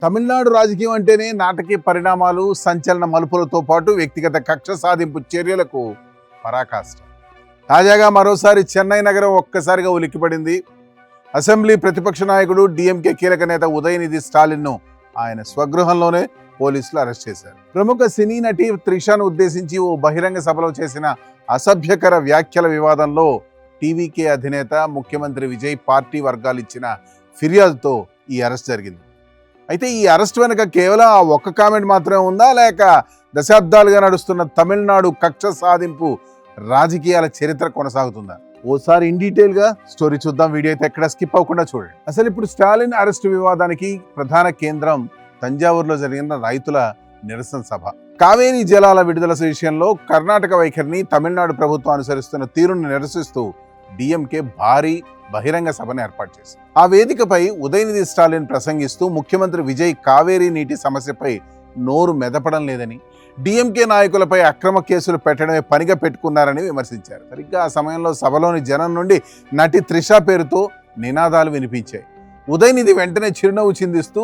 తమిళనాడు రాజకీయం అంటేనే నాటకీయ పరిణామాలు, సంచలన మలుపులతో పాటు వ్యక్తిగత కక్ష సాధింపు చర్యలకు పరాకాష్ట. తాజాగా మరోసారి చెన్నై నగరం ఒక్కసారిగా ఉలిక్కిపడింది. అసెంబ్లీ ప్రతిపక్ష నాయకుడు డిఎంకే కీలక నేత ఉదయనిధి స్టాలిన్ను ఆయన స్వగృహంలోనే పోలీసులు అరెస్ట్ చేశారు. ప్రముఖ సినీ నటి త్రిషాను ఉద్దేశించి ఓ బహిరంగ సభలో చేసిన అసభ్యకర వ్యాఖ్యల వివాదంలో టీవీకే అధినేత ముఖ్యమంత్రి విజయ్ పార్టీ వర్గాలు ఇచ్చిన ఫిర్యాదుతో ఈ అరెస్ట్ జరిగింది. అయితే ఈ అరెస్ట్ వెనుక కేవలం ఆ ఒక్క కామెంట్ మాత్రమే ఉందా, లేక దశాబ్దాలుగా నడుస్తున్న తమిళనాడు కక్ష సాధింపు రాజకీయాల చరిత్ర కొనసాగుతుందా? ఓసారి ఇన్ డీటెయిల్గా స్టోరీ చూద్దాం. వీడియో అయితే ఎక్కడ స్కిప్ అవ్వకుండా చూడండి. అసలు ఇప్పుడు స్టాలిన్ అరెస్ట్ వివాదానికి ప్రధాన కేంద్రం తంజావూరులో జరిగిన రైతుల నిరసన సభ. కావేరీ జలాల విడుదల విషయంలో కర్ణాటక వైఖరిని తమిళనాడు ప్రభుత్వం అనుసరిస్తున్న తీరును నిరసిస్తూ డిఎంకే భారీ బహిరంగ సభను ఏర్పాటు చేసింది. ఆ వేదికపై ఉదయనిధి స్టాలిన్ ప్రసంగిస్తూ ముఖ్యమంత్రి విజయ్ కావేరీ నీటి సమస్యపై నోరు మెదపడం లేదని, డిఎంకే నాయకులపై అక్రమ కేసులు పెట్టడమే పనిగా పెట్టుకున్నారని విమర్శించారు. సరిగ్గా ఆ సమయంలో సభలోని జనం నుండి నటి త్రిష పేరుతో నినాదాలు వినిపించాయి. ఉదయనిధి వెంటనే చిరునవ్వు చిందిస్తూ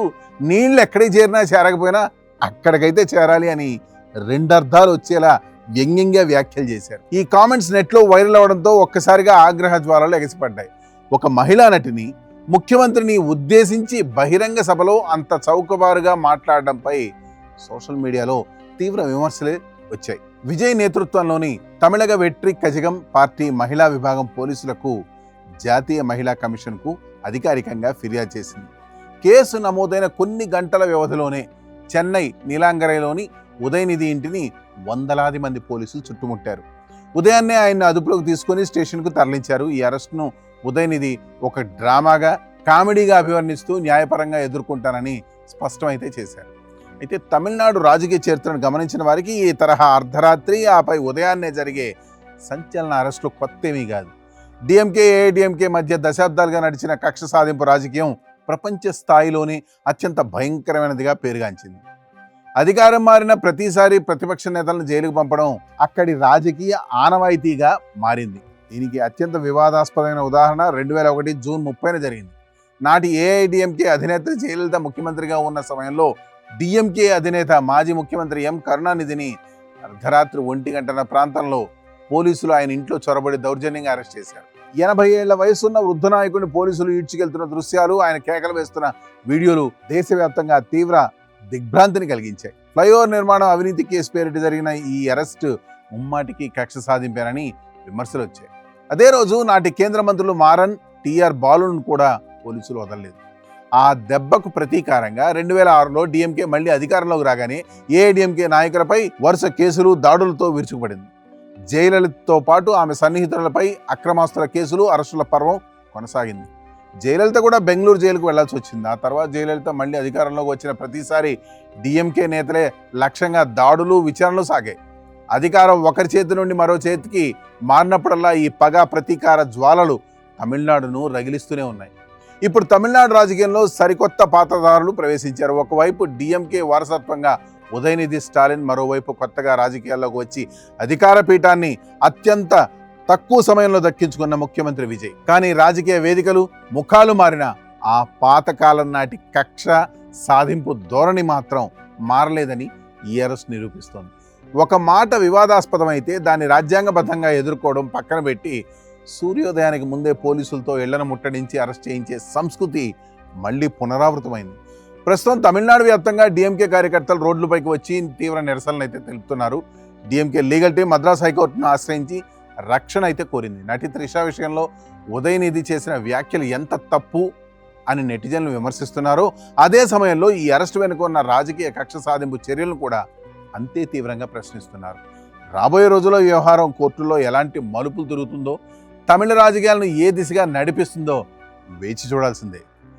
నీళ్లు ఎక్కడికి చేరినా చేరకపోయినా అక్కడికైతే చేరాలి అని రెండర్థాలు వచ్చేలా వ్యంగ్యంగా వ్యాఖ్యలు చేశారు. ఈ కామెంట్స్ నెట్లో వైరల్ అవడంతో ఒక్కసారిగా ఆగ్రహ జ్వాలలు ఎగసిపడ్డాయి. ఒక మహిళా నటిని ముఖ్యమంత్రిని ఉద్దేశించి బహిరంగ సభలో అంత చౌకబారుగా మాట్లాడడంపై సోషల్ మీడియాలో తీవ్ర విమర్శలే వచ్చాయి. విజయ్ నేతృత్వంలోని తమిళగ వెట్రి కజగం పార్టీ మహిళా విభాగం పోలీసులకు జాతీయ మహిళా కమిషన్కు అధికారికంగా ఫిర్యాదు చేసింది. కేసు నమోదైన కొన్ని గంటల వ్యవధిలోనే చెన్నై నీలాంగరైలోని ఉదయనిధి ఇంటిని వందలాది మంది పోలీసులు చుట్టుముట్టారు. ఉదయాన్నే ఆయన్ని అదుపులోకి తీసుకొని స్టేషన్కు తరలించారు. ఈ అరెస్టును ఉదయనిధి ఒక డ్రామాగా, కామెడీగా అభివర్ణిస్తూ న్యాయపరంగా ఎదుర్కొంటానని స్పష్టమైతే చేశారు. అయితే తమిళనాడు రాజకీయ చరిత్రను గమనించిన వారికి ఈ తరహా అర్ధరాత్రి ఆపై ఉదయాన్నే జరిగే సంచలన అరెస్టులు కొత్తేమీ కాదు. డిఎంకే ఏఐడిఎంకే మధ్య దశాబ్దాలుగా నడిచిన కక్ష సాధింపు రాజకీయం ప్రపంచ స్థాయిలోనే అత్యంత భయంకరమైనదిగా పేరుగాంచింది. అధికారం మారిన ప్రతిసారి ప్రతిపక్ష నేతలను జైలుకు పంపడం అక్కడి రాజకీయ ఆనవాయితీగా మారింది. దీనికి అత్యంత వివాదాస్పదమైన ఉదాహరణ 2001 జూన్ 30న జరిగింది. నాటి ఏఐడిఎంకే అధినేత్రి జయలలిత ముఖ్యమంత్రిగా ఉన్న సమయంలో డిఎంకే అధినేత మాజీ ముఖ్యమంత్రి ఎం కరుణానిధిని అర్ధరాత్రి 1 గంటల ప్రాంతంలో పోలీసులు ఆయన ఇంట్లో చొరబడి దౌర్జన్యంగా అరెస్ట్ చేశారు. 80 ఏళ్ల వయసున్న వృద్ధ నాయకుడిని పోలీసులు ఈడ్చుకెళ్తున్న దృశ్యాలు, ఆయన కేకలు వేస్తున్న వీడియోలు దేశవ్యాప్తంగా తీవ్ర దిగ్భ్రాంతిని కలిగించాయి. ఫ్లైఓవర్ నిర్మాణం అవినీతి కేసు పేరిట జరిగిన ఈ అరెస్టు ముమ్మాటికి కక్ష సాధింపారని విమర్శలు వచ్చాయి. అదే రోజు నాటి కేంద్ర మంత్రులు మారన్, టిఆర్ బాలును కూడా పోలీసులు వదలలేదు. ఆ దెబ్బకు ప్రతీకారంగా 2006లో డిఎంకే మళ్లీ అధికారంలోకి రాగానే ఏఐడిఎంకే నాయకులపై వరుస కేసులు, దాడులతో విరుచుకుపడింది. జయలలితతో పాటు ఆమె సన్నిహితులపై అక్రమాస్తుల కేసులు, అరెస్టుల పర్వం కొనసాగింది. జయలలిత కూడా బెంగళూరు జైలుకు వెళ్లాల్సి వచ్చింది. ఆ తర్వాత జయలలిత మళ్ళీ అధికారంలోకి వచ్చిన ప్రతిసారి డిఎంకే నేతలే లక్ష్యంగా దాడులు, విచారణలు సాగాయి. అధికారం ఒకరి చేతి నుండి మరో చేతికి మారినప్పుడల్లా ఈ పగ, ప్రతీకార జ్వాలలు తమిళనాడును రగిలిస్తూనే ఉన్నాయి. ఇప్పుడు తమిళనాడు రాజకీయంలో సరికొత్త పాత్రధారులు ప్రవేశించారు. ఒకవైపు డిఎంకే వారసత్వంగా ఉదయనిధి స్టాలిన్, మరోవైపు కొత్తగా రాజకీయాల్లోకి వచ్చి అధికార పీఠాన్ని అత్యంత తక్కువ సమయంలో దక్కించుకున్న ముఖ్యమంత్రి విజయ్. కానీ రాజకీయ వేదికలు, ముఖాలు మారిన ఆ పాతకాలం నాటి కక్ష సాధింపు ధోరణి మాత్రం మారలేదని ఈ అరెస్ట్ నిరూపిస్తోంది. ఒక మాట వివాదాస్పదమైతే దాన్ని రాజ్యాంగబద్ధంగా ఎదుర్కోవడం పక్కన పెట్టి సూర్యోదయానికి ముందే పోలీసులతో ఇళ్లను ముట్టడించి అరెస్ట్ చేయించే సంస్కృతి మళ్లీ పునరావృతమైంది. ప్రస్తుతం తమిళనాడు వ్యాప్తంగా డిఎంకే కార్యకర్తలు రోడ్లపైకి వచ్చి తీవ్ర నిరసనలు అయితే తెలుపుతున్నారు. డిఎంకే లీగల్ టీం మద్రాస్ హైకోర్టును ఆశ్రయించి రక్షణ అయితే కోరింది. నటి త్రిష విషయంలో ఉదయనిధి చేసిన వ్యాఖ్యలు ఎంత తప్పు అని నెటిజన్లు విమర్శిస్తున్నారో, అదే సమయంలో ఈ అరెస్టు వెనుక ఉన్న రాజకీయ కక్ష సాధింపు చర్యలను కూడా అంతే తీవ్రంగా ప్రశ్నిస్తున్నారు. రాబోయే రోజుల్లో ఈ వ్యవహారం కోర్టుల్లో ఎలాంటి మలుపులు తిరుగుతుందో, తమిళ రాజకీయాలను ఏ దిశగా నడిపిస్తుందో వేచి చూడాల్సిందే.